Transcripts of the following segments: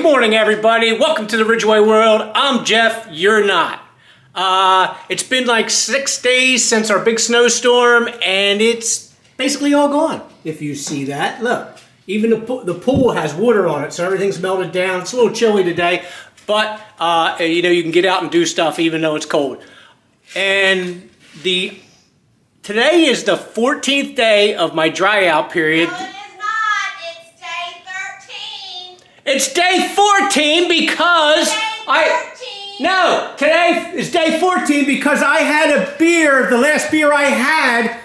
morning, everybody. Welcome to the Ridgeway World. I'm Jeff. You're not. It's been like 6 days since our big snowstorm, and it's basically all gone. If you see that, look. Even the pool has water on it, so everything's melted down. It's a little chilly today, but you know, you can get out and do stuff even though it's cold. And today is the 14th day of my dry out period. No, it is not. It's day 13. It's day 14 because No, today is day 14 because I had a beer. The last beer I had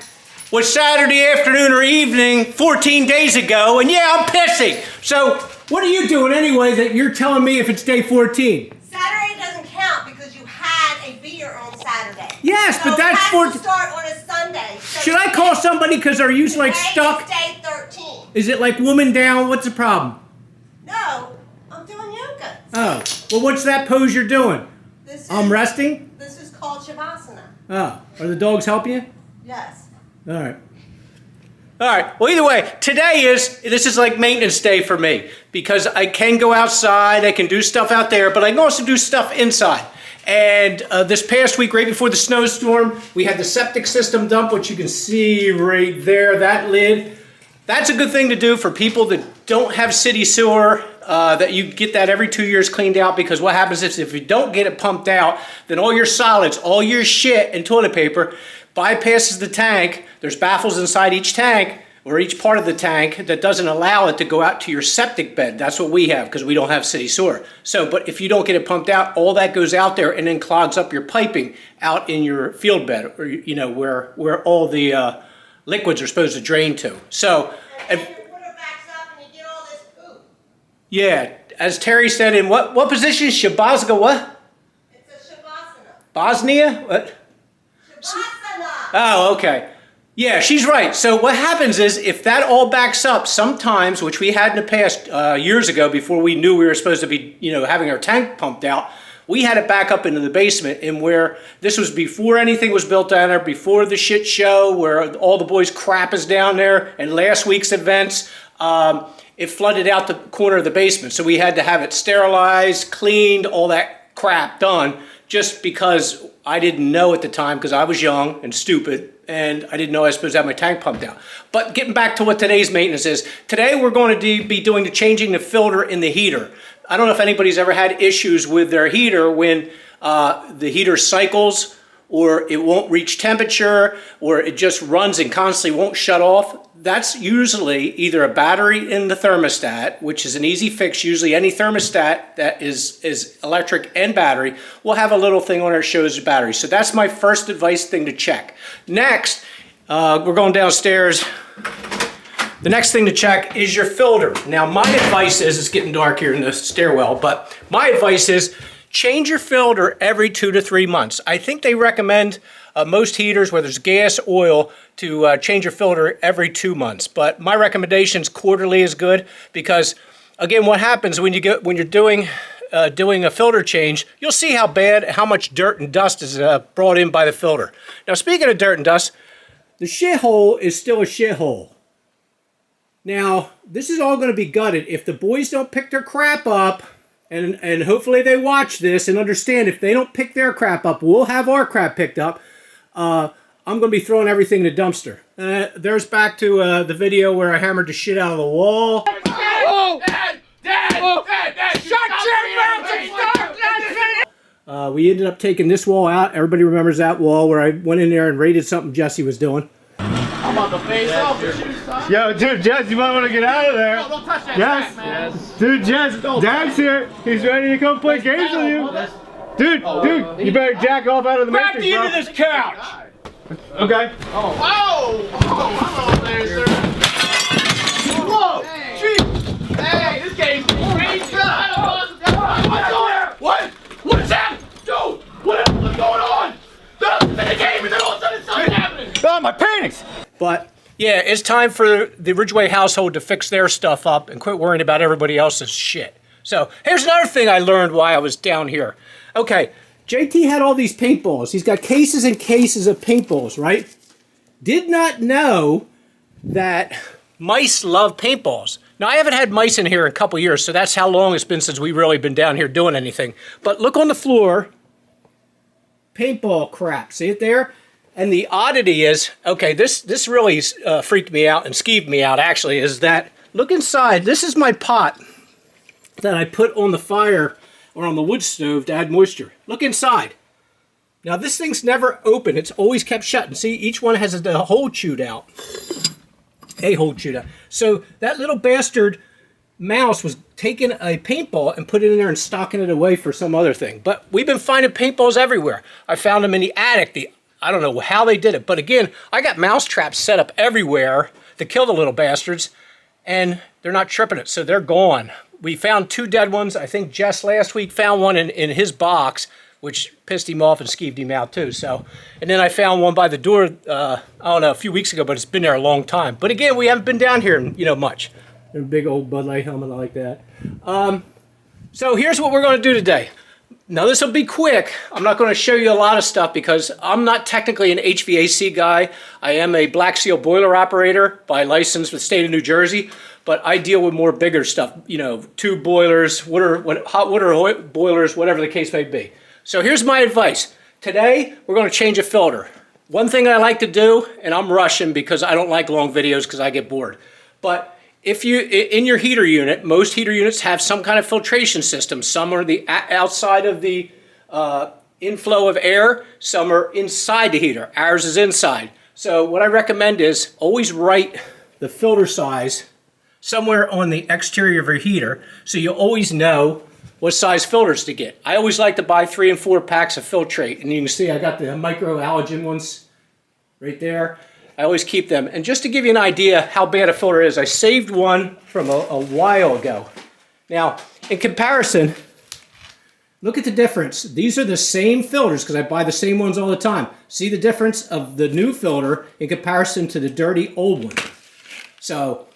was Saturday afternoon or evening 14 days ago, and yeah, I'm pissing. So what are you doing anyway that you're telling me if it's day 14? Saturday doesn't count because you had a beer on Saturday. Yes, so but that's it has to start on a Sunday. So should I call somebody because are you like stuck? It's day 13. Is it like woman down? What's the problem? No, I'm doing yoga. Oh, well, what's that pose you're doing? I'm resting? This is called Shavasana. Oh, are the dogs helping you? Yes. All right. All right. Well, either way, this is like maintenance day for me because I can go outside, I can do stuff out there, but I can also do stuff inside. And this past week, right before the snowstorm, we had the septic system dump, which you can see right there, that lid. That's a good thing to do for people that don't have city sewer, that you get that every 2 years cleaned out, because what happens is if you don't get it pumped out, then all your solids, all your shit and toilet paper bypasses the tank. There's baffles inside each tank or each part of the tank that doesn't allow it to go out to your septic bed. That's what we have because we don't have city sewer. So, but if you don't get it pumped out, all that goes out there and then clogs up your piping out in your field bed, or you know where all the liquids are supposed to drain to. So, and then your water backs up and you get all this poop. Yeah, as Terry said, in what position is Shabazga? What? It's a Shavasana. Bosnia? What? Shavasana. Oh, okay. Yeah, she's right. So what happens is if that all backs up sometimes, which we had in the past years ago before we knew we were supposed to be, you know, having our tank pumped out, we had it back up into the basement, and where this was before anything was built down there, before the shit show where all the boys' crap is down there, and last week's events, it flooded out the corner of the basement. So we had to have it sterilized, cleaned, all that crap done, just because I didn't know at the time, because I was young and stupid, and I didn't know I was supposed to have my tank pumped out. But getting back to what today's maintenance is, today we're going to be doing the changing the filter in the heater. I don't know if anybody's ever had issues with their heater when the heater cycles, or it won't reach temperature, or it just runs and constantly won't shut off. That's usually either a battery in the thermostat, which is an easy fix. Usually any thermostat that is electric and battery will have a little thing on it that shows the battery. So that's my first advice thing to check. Next, we're going downstairs. The next thing to check is your filter. Now my advice is, it's getting dark here in the stairwell, but my advice is change your filter every 2 to 3 months. I think they recommend most heaters, whether it's gas, oil, to change your filter every 2 months. But my recommendations quarterly is good because, again, what happens when you're doing a filter change, you'll see how much dirt and dust is brought in by the filter. Now, speaking of dirt and dust, the shithole is still a shithole. Now, this is all going to be gutted if the boys don't pick their crap up. And hopefully they watch this and understand if they don't pick their crap up, we'll have our crap picked up. I'm going to be throwing everything in the dumpster. There's back to the video where I hammered the shit out of the wall. We ended up taking this wall out. Everybody remembers that wall where I went in there and raided something Jesse was doing. I'm about to face off. Yo, dude, Jess, you might want to get out of there. No, don't touch that Jess, yes. Dude, Jess, Dad's here. He's ready to come play games with you. Dude, you better jack off out of the Back matrix, bro. into this couch. Okay. Oh, I'm on there, sir. Whoa, jeez. Hey, this game's crazy. What is that? Dude, what is going on? There's a game and then all of a sudden something's happening. Oh, my paintings. But yeah, it's time for the Ridgeway household to fix their stuff up and quit worrying about everybody else's shit. So here's another thing I learned while I was down here. Okay, JT had all these paintballs. He's got cases and cases of paintballs, right? Did not know that mice love paintballs. Now, I haven't had mice in here in a couple years, so that's how long it's been since we've really been down here doing anything. But look on the floor. Paintball crap. See it there? And the oddity is, okay, this really freaked me out and skeeved me out, actually, is that, look inside. This is my pot that I put on the fire or on the wood stove to add moisture. Look inside. Now, this thing's never open. It's always kept shut. And see, each one has a hole chewed out. A hole chewed out. So that little bastard mouse was taking a paintball and putting it in there and stocking it away for some other thing. But we've been finding paintballs everywhere. I found them in the attic. I don't know how they did it. But again, I got mouse traps set up everywhere to kill the little bastards. And they're not tripping it, so they're gone. We found 2 dead ones. I think Jess last week found one in his box, which pissed him off and skeeved him out too. So, and then I found one by the door, I don't know, a few weeks ago, but it's been there a long time. But again, we haven't been down here, much. A big old Bud Light helmet like that. So here's what we're going to do today. Now this will be quick. I'm not going to show you a lot of stuff because I'm not technically an HVAC guy. I am a Black Seal boiler operator by license with the state of New Jersey, but I deal with more bigger stuff, tube boilers, hot water boilers, whatever the case may be. So here's my advice. Today, we're going to change a filter. One thing I like to do, and I'm rushing because I don't like long videos because I get bored, but if you, in your heater unit, most heater units have some kind of filtration system. Some are the outside of the inflow of air, some are inside the heater. Ours is inside. So what I recommend is always write the filter size somewhere on the exterior of your heater so you always know what size filters to get. I always like to buy 3 and 4 packs of Filtrate, and you can see I got the micro allergen ones right there. I always keep them. And just to give you an idea how bad a filter is, I saved one from a while ago. Now, in comparison, look at the difference. These are the same filters because I buy the same ones all the time. See the difference of the new filter in comparison to the dirty old one. So,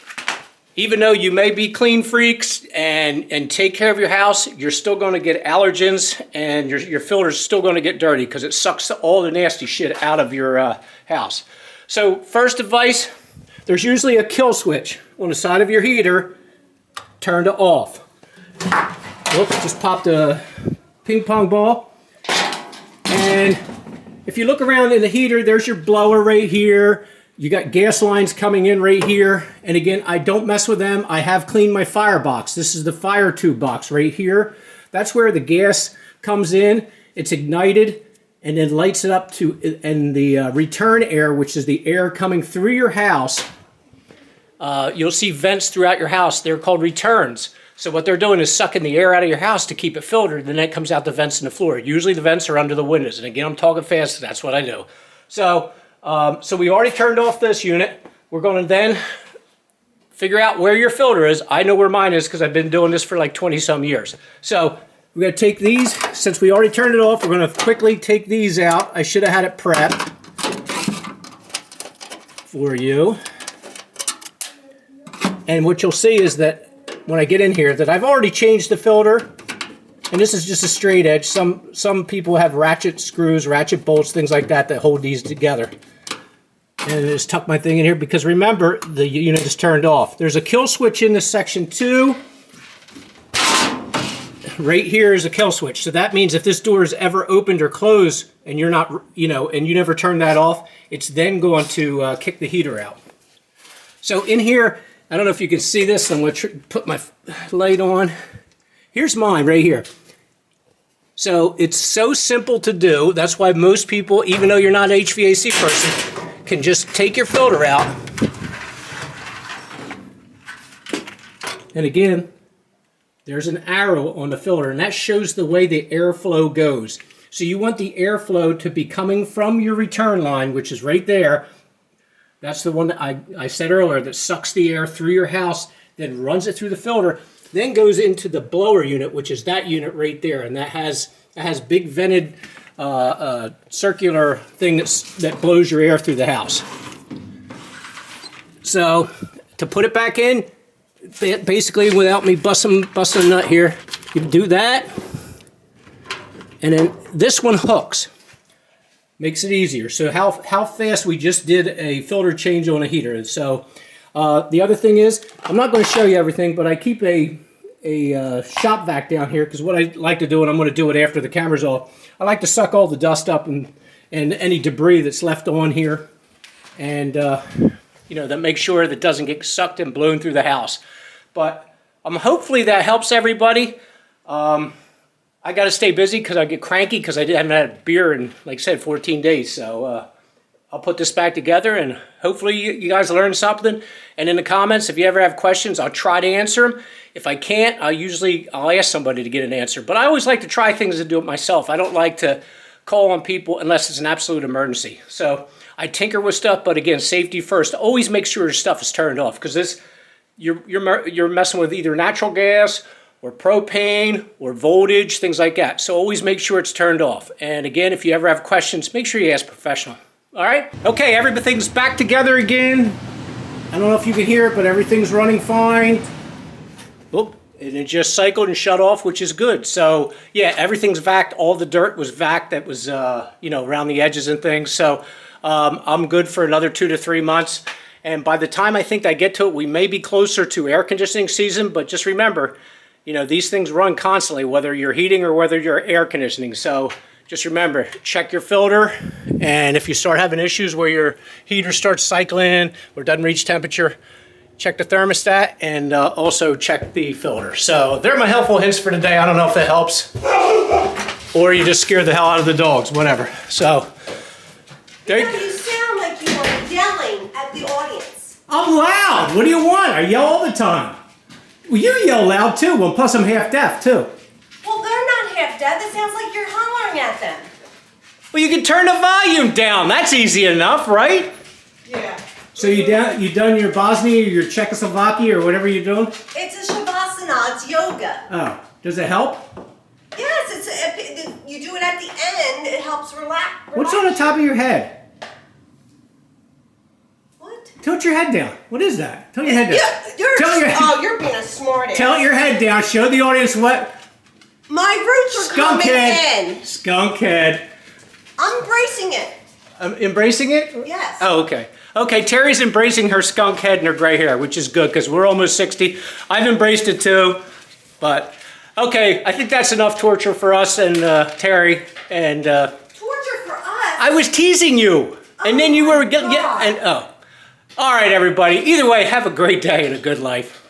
even though you may be clean freaks and take care of your house, you're still going to get allergens and your filter's still going to get dirty because it sucks all the nasty shit out of your house. So first advice, there's usually a kill switch on the side of your heater, turn to off. Oops, just popped a ping pong ball. And if you look around in the heater, there's your blower right here. You got gas lines coming in right here. And again, I don't mess with them. I have cleaned my fire box. This is the fire tube box right here. That's where the gas comes in. It's ignited and then lights it up to, and the return air, which is the air coming through your house. You'll see vents throughout your house. They're called returns. So what they're doing is sucking the air out of your house to keep it filtered, then it comes out the vents in the floor. Usually the vents are under the windows. And again, I'm talking fast, that's what I do. So, so we already turned off this unit. We're going to then figure out where your filter is. I know where mine is because I've been doing this for like 20-some years. So we're going to take these. Since we already turned it off, we're going to quickly take these out. I should have had it prepped for you. And what you'll see is that when I get in here, that I've already changed the filter. And this is just a straight edge. Some people have ratchet screws, ratchet bolts, things like that that hold these together. And I just tuck my thing in here because remember, the unit is turned off. There's a kill switch in this section too. Right here is a kill switch. So that means if this door is ever opened or closed and you're not, and you never turn that off, it's then going to kick the heater out. So in here, I don't know if you can see this. I'm going to put my light on. Here's mine right here. So it's so simple to do. That's why most people, even though you're not an HVAC person, can just take your filter out. And again, there's an arrow on the filter, and that shows the way the airflow goes. So you want the airflow to be coming from your return line, which is right there. That's the one that I said earlier that sucks the air through your house, then runs it through the filter, then goes into the blower unit, which is that unit right there, and that has big vented circular thing that blows your air through the house. So to put it back in, basically without me busting a nut here, you do that, and then this one hooks. Makes it easier. So how fast we just did a filter change on a heater. So The other thing is, I'm not going to show you everything, but I keep a shop vac down here because what I like to do, and I'm going to do it after the camera's off, I like to suck all the dust up and any debris that's left on here, and that makes sure that doesn't get sucked and blown through the house. But hopefully that helps everybody. I got to stay busy because I get cranky because I haven't had a beer in, like I said, 14 days. So I'll put this back together, and hopefully you guys learned something. And in the comments, if you ever have questions, I'll try to answer them. If I can't, I'll ask somebody to get an answer. But I always like to try things and do it myself. I don't like to call on people unless it's an absolute emergency. So I tinker with stuff, but again, safety first. Always make sure your stuff is turned off because you're messing with either natural gas or propane or voltage, things like that. So always make sure it's turned off. And again, if you ever have questions, make sure you ask a professional. All right? Okay, everything's back together again. I don't know if you can hear it, but everything's running fine. Oop, and it just cycled and shut off, which is good. So yeah, everything's vac. All the dirt was vac that was, around the edges and things. So I'm good for another 2 to 3 months. And by the time I think I get to it, we may be closer to air conditioning season, but just remember, these things run constantly, whether you're heating or whether you're air conditioning. So just remember, check your filter. And if you start having issues where your heater starts cycling or doesn't reach temperature, check the thermostat and also check the filter. So they're my helpful hints for today. I don't know if that helps or you just scare the hell out of the dogs, whatever. So there you go. You sound like you are yelling at the audience. I'm loud. What do you want? I yell all the time. Well, you yell loud too. Well, plus I'm half deaf too. Well, they're not half dead. It sounds like you're hollering at them. Well, you can turn the volume down. That's easy enough, right? Yeah. So you done your Bosnia or your Czechoslovakia or whatever you're doing? It's a Shavasana. It's yoga. Oh, does it help? Yes, you do it at the end. It helps relax. What's on the top of your head? What? Tilt your head down. What is that? Tilt your head down. You're being a smartass. Tilt your head down. Show the audience what. My roots are Skunk coming head. in. Skunk head. I'm embracing it. Embracing it? Yes. Oh, okay. Okay, Terry's embracing her skunk head and her gray hair, which is good because we're almost 60. I've embraced it too, but okay, I think that's enough torture for us and Terry. And Torture for us? I was teasing you, and then you were getting. All right, everybody. Either way, have a great day and a good life.